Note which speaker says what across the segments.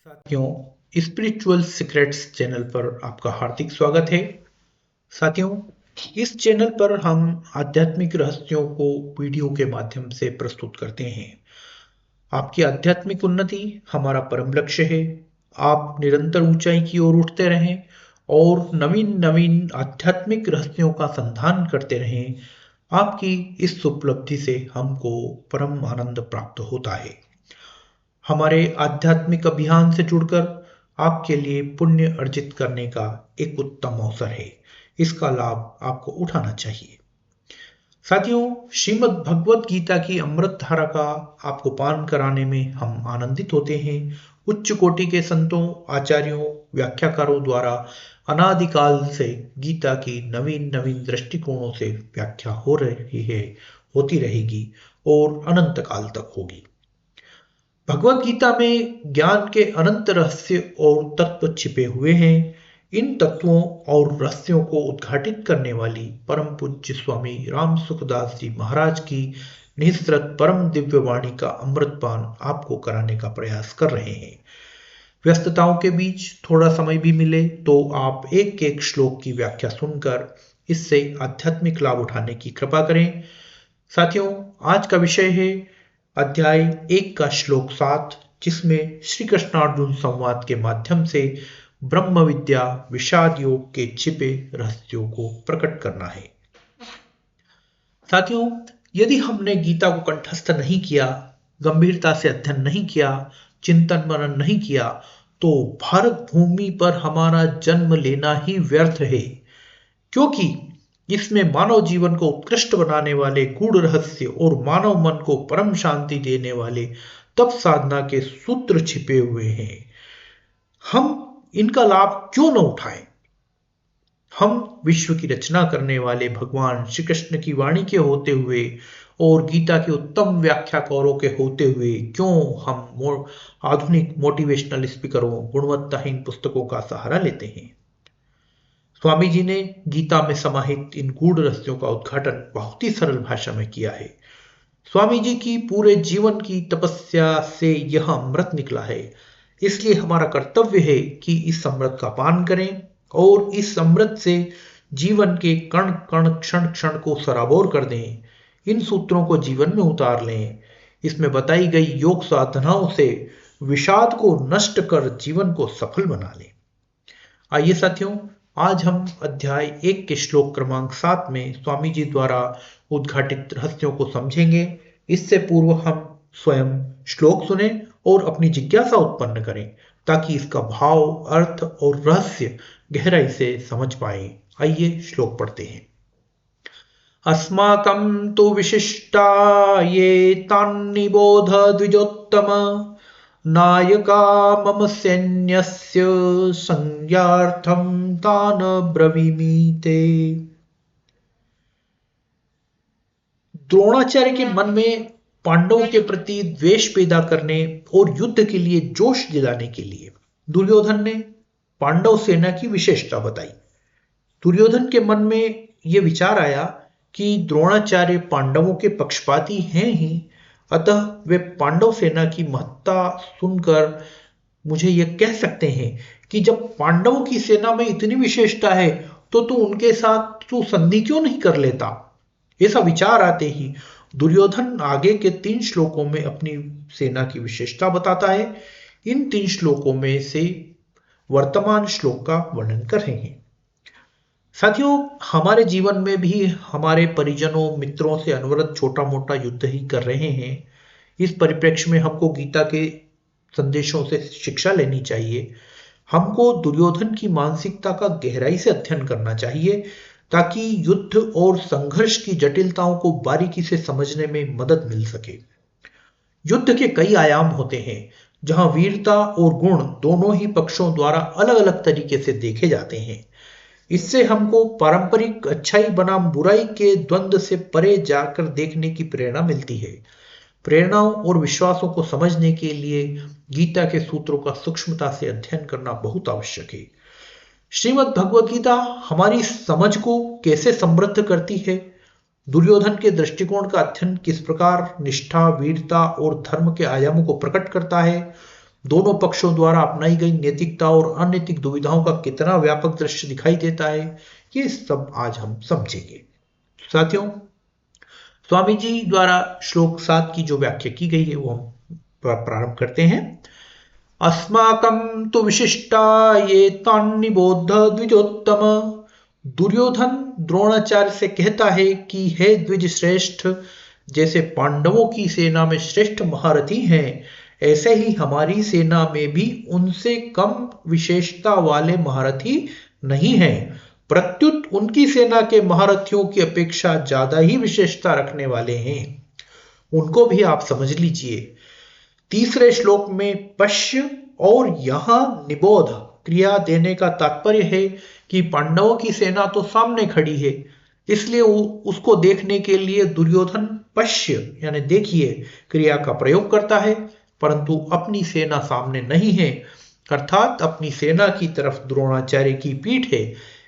Speaker 1: साथियों, spiritual secrets channel पर आपका हार्दिक स्वागत है। साथियों, इस चैनल पर हम आध्यात्मिक रहस्यों को वीडियो के माध्यम से प्रस्तुत करते हैं। आपकी आध्यात्मिक उन्नति हमारा परम लक्ष्य है। आप निरंतर ऊंचाई की ओर उठते रहें और नवीन नवीन आध्यात्मिक रहस्यों का संधान करते रहें। आपकी इस उपलब्धि से हमको परम आनंद प्राप्त होता है। हमारे आध्यात्मिक अभियान से जुड़कर आपके लिए पुण्य अर्जित करने का एक उत्तम अवसर है। इसका लाभ आपको उठाना चाहिए। साथियों, श्रीमद् भगवत गीता की अमृत धारा का आपको पान कराने में हम आनंदित होते हैं। उच्च कोटि के संतों, आचार्यों, व्याख्याकारों द्वारा अनादिकाल से गीता की नवीन नवीन दृष्टिकोणों से व्याख्या हो रही है, होती रहेगी और अनंत काल तक होगी। भगवत गीता में ज्ञान के अनंत रहस्य और तत्व छिपे हुए हैं। इन तत्वों और रहस्यों को उद्घाटित करने वाली परम पूज्य स्वामी राम सुखदास जी महाराज की निःसृत परम दिव्य वाणी का अमृतपान आपको कराने का प्रयास कर रहे हैं। व्यस्तताओं के बीच थोड़ा समय भी मिले तो आप एक एक श्लोक की व्याख्या सुनकर इससे आध्यात्मिक लाभ उठाने की कृपा करें। साथियों, आज का विषय है अध्याय 1 का श्लोक 7, जिसमें श्री कृष्णार्जुन संवाद के माध्यम से ब्रह्म विद्या विषाद योग के छिपे रहस्यों को प्रकट करना है। साथियों, यदि हमने गीता को कंठस्थ नहीं किया, गंभीरता से अध्ययन नहीं किया, चिंतन मनन नहीं किया, तो भारत भूमि पर हमारा जन्म लेना ही व्यर्थ है। क्योंकि इसमें मानव जीवन को उत्कृष्ट बनाने वाले गूढ़ रहस्य और मानव मन को परम शांति देने वाले तप साधना के सूत्र छिपे हुए हैं। हम इनका लाभ क्यों न उठाएं? हम विश्व की रचना करने वाले भगवान श्री कृष्ण की वाणी के होते हुए और गीता के उत्तम व्याख्याकारों के होते हुए क्यों हम आधुनिक मोटिवेशनल स्पीकरों, गुणवत्ताहीन पुस्तकों का सहारा लेते हैं? स्वामी जी ने गीता में समाहित इन गूढ़ रहस्यों का उद्घाटन बहुत ही सरल भाषा में किया है। स्वामी जी की पूरे जीवन की तपस्या से यह अमृत निकला है। इसलिए हमारा कर्तव्य है कि इस अमृत का पान करें और इस अमृत से जीवन के कण कण क्षण क्षण को सराबोर कर दें। इन सूत्रों को जीवन में उतार लें। इसमें बताई गई योग साधनाओं से विषाद को नष्ट कर जीवन को सफल बना लें। आइए साथियों, आज हम अध्याय 1 के श्लोक क्रमांक 7 में स्वामी जी द्वारा उद्घाटित रहस्यों को समझेंगे। इससे पूर्व हम स्वयं श्लोक सुने और अपनी जिज्ञासा उत्पन्न करें ताकि इसका भाव, अर्थ और रहस्य गहराई से समझ पाए। आइए श्लोक पढ़ते हैं। अस्माकं तु विशिष्टा ये तान्निबोध द्विजोत्तम नायका मम सैन्यस्य संज्ञार्थं तान ब्रवीमि ते। द्रोणाचार्य के मन में पांडवों के प्रति द्वेष पैदा करने और युद्ध के लिए जोश दिलाने के लिए दुर्योधन ने पांडव सेना की विशेषता बताई। दुर्योधन के मन में यह विचार आया कि द्रोणाचार्य पांडवों के पक्षपाती हैं ही, अतः वे पांडव सेना की महत्ता सुनकर मुझे यह कह सकते हैं कि जब पांडवों की सेना में इतनी विशेषता है तो तू उनके साथ संधि क्यों नहीं कर लेता। ऐसा विचार आते ही दुर्योधन आगे के 3 श्लोकों में अपनी सेना की विशेषता बताता है। इन 3 श्लोकों में से वर्तमान श्लोक का वर्णन कर रहे हैं। साथियों, हमारे जीवन में भी हमारे परिजनों, मित्रों से अनवरत छोटा मोटा युद्ध ही कर रहे हैं। इस परिप्रेक्ष्य में हमको गीता के संदेशों से शिक्षा लेनी चाहिए। हमको दुर्योधन की मानसिकता का गहराई से अध्ययन करना चाहिए ताकि युद्ध और संघर्ष की जटिलताओं को बारीकी से समझने में मदद मिल सके। युद्ध के कई आयाम होते हैं जहां वीरता और गुण दोनों ही पक्षों द्वारा अलग अलग तरीके से देखे जाते हैं। इससे हमको पारंपरिक अच्छाई बनाम बुराई के द्वंद्व से परे जाकर देखने की प्रेरणा मिलती है। प्रेरणाओं और विश्वासों को समझने के लिए गीता के सूत्रों का सूक्ष्मता से अध्ययन करना बहुत आवश्यक है। श्रीमद् भगवत गीता हमारी समझ को कैसे समृद्ध करती है, दुर्योधन के दृष्टिकोण का अध्ययन किस प्रकार निष्ठा, वीरता और धर्म के आयामों को प्रकट करता है, दोनों पक्षों द्वारा अपनाई गई नैतिकता और अनैतिक दुविधाओं का कितना व्यापक दृश्य दिखाई देता है, ये सब आज हम समझेंगे। साथियों, स्वामी जी द्वारा श्लोक 7 की जो व्याख्या की गई है वो हम प्रारंभ करते हैं। अस्माकं तु विशिष्टा ये तान्निबोध द्विजोत्तम। दुर्योधन द्रोणाचार्य से कहता है कि हे द्विज श्रेष्ठ, जैसे पांडवों की सेना में श्रेष्ठ महारथी हैं, ऐसे ही हमारी सेना में भी उनसे कम विशेषता वाले महारथी नहीं हैं। प्रत्युत उनकी सेना के महारथियों की अपेक्षा ज्यादा ही विशेषता रखने वाले हैं। उनको भी आप समझ लीजिए। तीसरे श्लोक में पश्य और यहां निबोध क्रिया देने का तात्पर्य है कि पांडवों की सेना तो सामने खड़ी है, इसलिए उसको देखने के लिए दुर्योधन पश्य यानी देखिए क्रिया का प्रयोग करता है, परंतु अपनी सेना सामने नहीं है, अर्थात अपनी सेना की तरफ द्रोणाचार्य की पीठ है,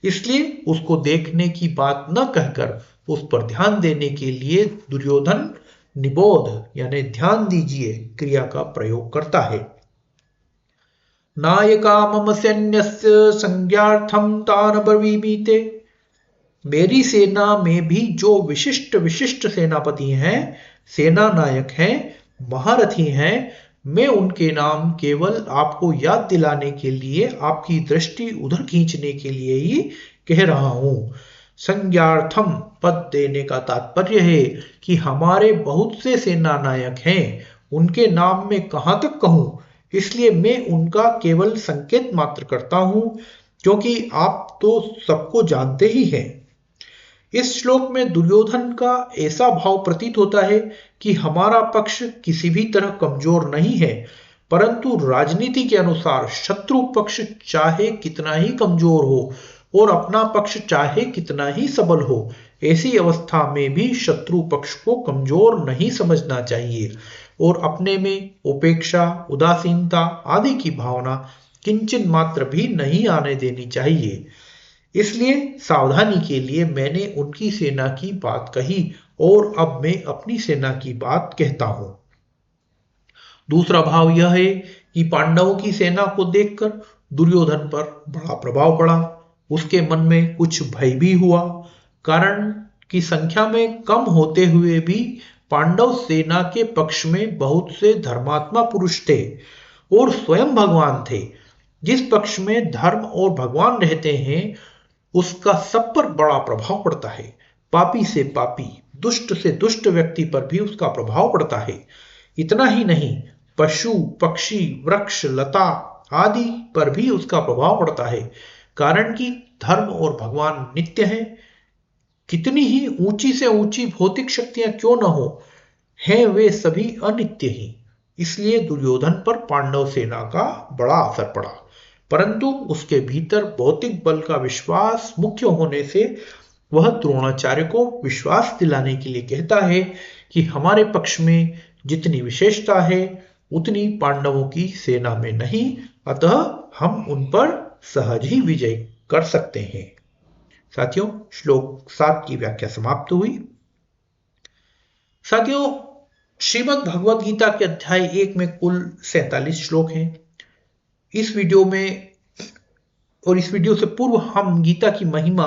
Speaker 1: इसलिए उसको देखने की बात न कहकर उस पर ध्यान देने के लिए दुर्योधन निबोध यानी ध्यान दीजिए क्रिया का प्रयोग करता है। नायका मम सैन्यस्य संज्ञार्थम तान ब्रवीमीते। मेरी सेना में भी जो विशिष्ट विशिष्ट सेनापति हैं, सेना नायक हैं, महारथी हैं, मैं उनके नाम केवल आपको याद दिलाने के लिए, आपकी दृष्टि उधर खींचने के लिए ही कह रहा हूं। संज्ञार्थम पद देने का तात्पर्य है कि हमारे बहुत से सेना नायक हैं, उनके नाम में कहां तक कहूं, इसलिए मैं उनका केवल संकेत मात्र करता हूं, क्योंकि आप तो सबको जानते ही हैं। इस श्लोक में दुर्योधन का ऐसा भाव प्रतीत होता है कि हमारा पक्ष किसी भी तरह कमजोर नहीं है, परंतु राजनीति के अनुसार शत्रु पक्ष चाहे कितना ही कमजोर हो और अपना पक्ष चाहे कितना ही सबल हो, ऐसी अवस्था में भी शत्रु पक्ष को कमजोर नहीं समझना चाहिए और अपने में उपेक्षा, उदासीनता आदि की भावना किंचन मात्र भी नहीं आने देनी चाहिए। इसलिए सावधानी के लिए मैंने उनकी सेना की बात कही और अब मैं अपनी सेना की बात कहता हूं। दूसरा भाव यह है कि पांडवों की सेना को देखकर दुर्योधन पर बड़ा प्रभाव पड़ा। उसके मन में कुछ भय भी हुआ, कारण की संख्या में कम होते हुए भी पांडव सेना के पक्ष में बहुत से धर्मात्मा पुरुष थे और स्वयं भगवान थे। जिस पक्ष में धर्म और भगवान रहते हैं उसका सब पर बड़ा प्रभाव पड़ता है। पापी से पापी, दुष्ट से दुष्ट व्यक्ति पर भी उसका प्रभाव पड़ता है। इतना ही नहीं, पशु पक्षी वृक्ष लता आदि पर भी उसका प्रभाव पड़ता है, कारण कि धर्म और भगवान नित्य है। कितनी ही ऊंची से ऊंची भौतिक शक्तियां क्यों न हो, हैं वे सभी अनित्य ही। इसलिए दुर्योधन पर पांडव सेना का बड़ा असर पड़ा, परंतु उसके भीतर भौतिक बल का विश्वास मुख्य होने से वह द्रोणाचार्य को विश्वास दिलाने के लिए कहता है कि हमारे पक्ष में जितनी विशेषता है उतनी पांडवों की सेना में नहीं, अतः हम उन पर सहज ही विजय कर सकते हैं। साथियों, श्लोक 7 की व्याख्या समाप्त हुई। साथियों, श्रीमद् भगवद गीता के अध्याय 1 में कुल 47 श्लोक हैं। इस वीडियो में और इस वीडियो से पूर्व हम गीता की महिमा,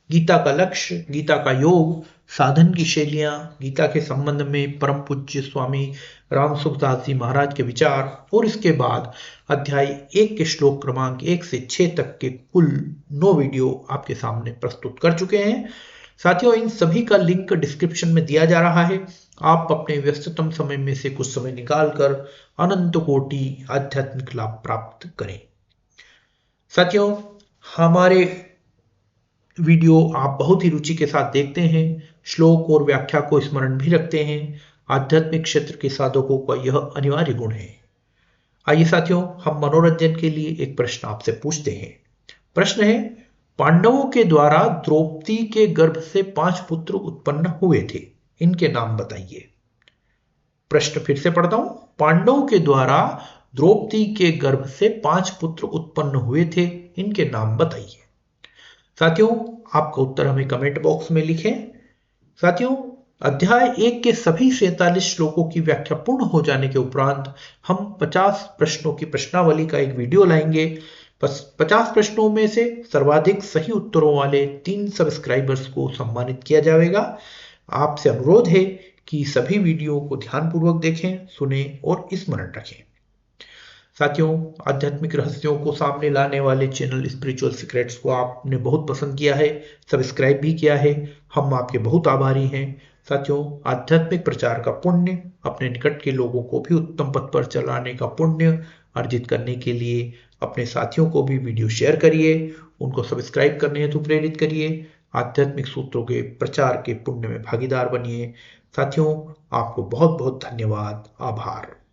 Speaker 1: गीता का लक्ष्य, गीता का योग, साधन की शैलियां, गीता के संबंध में परम पूज्य स्वामी राम सुखदास जी महाराज के विचार और इसके बाद अध्याय 1 के श्लोक क्रमांक 1 से 6 तक के कुल 9 वीडियो आपके सामने प्रस्तुत कर चुके हैं। साथियों, इन सभी का लिंक डिस्क्रिप्शन में दिया जा रहा है। आप अपने व्यस्ततम समय में से कुछ समय निकालकर अनंत कोटि आध्यात्मिक लाभ प्राप्त करें। साथियों, हमारे वीडियो आप बहुत ही रुचि के साथ देखते हैं, श्लोक और व्याख्या को स्मरण भी रखते हैं। आध्यात्मिक क्षेत्र के साधकों का यह अनिवार्य गुण है। आइए साथियों, हम मनोरंजन के लिए एक प्रश्न आपसे पूछते हैं। प्रश्न है, पांडवों के द्वारा द्रौपदी के गर्भ से 5 पुत्र उत्पन्न हुए थे, इनके नाम बताइए। प्रश्न फिर से पढ़ता हूं। पांडवों के द्वारा द्रौपदी के गर्भ से 5 पुत्र उत्पन्न हुए थे, इनके नाम बताइए। साथियों, आपका उत्तर हमें कमेंट बॉक्स में लिखें। साथियों, अध्याय 1 के सभी 47 श्लोकों की व्याख्या पूर्ण हो जाने के उपरांत हम 50 प्रश्नों की प्रश्नावली का एक वीडियो लाएंगे। 50 प्रश्नों में से सर्वाधिक सही उत्तरों वाले 3 सब्सक्राइबर्स को सम्मानित किया जाएगा। आपसे अनुरोध है कि सभी वीडियो को ध्यानपूर्वक देखें, सुनें और स्मरण रखें। साथियों, आध्यात्मिक रहस्यों को सामने लाने वाले चैनल स्पिरिचुअल सीक्रेट्स को आपने बहुत पसंद किया है, सब्सक्राइब भी किया है। हम आपके बहुत आभारी हैं। साथियों, आध्यात्मिक प्रचार का पुण्य, अपने निकट के लोगों को भी उत्तम पथ पर चलाने का पुण्य अर्जित करने के लिए अपने साथियों को भी वीडियो शेयर करिए, उनको सब्सक्राइब करने हेतु प्रेरित करिए, आध्यात्मिक सूत्रों के प्रचार के पुण्य में भागीदार बनिए। साथियों, आपको बहुत बहुत धन्यवाद, आभार।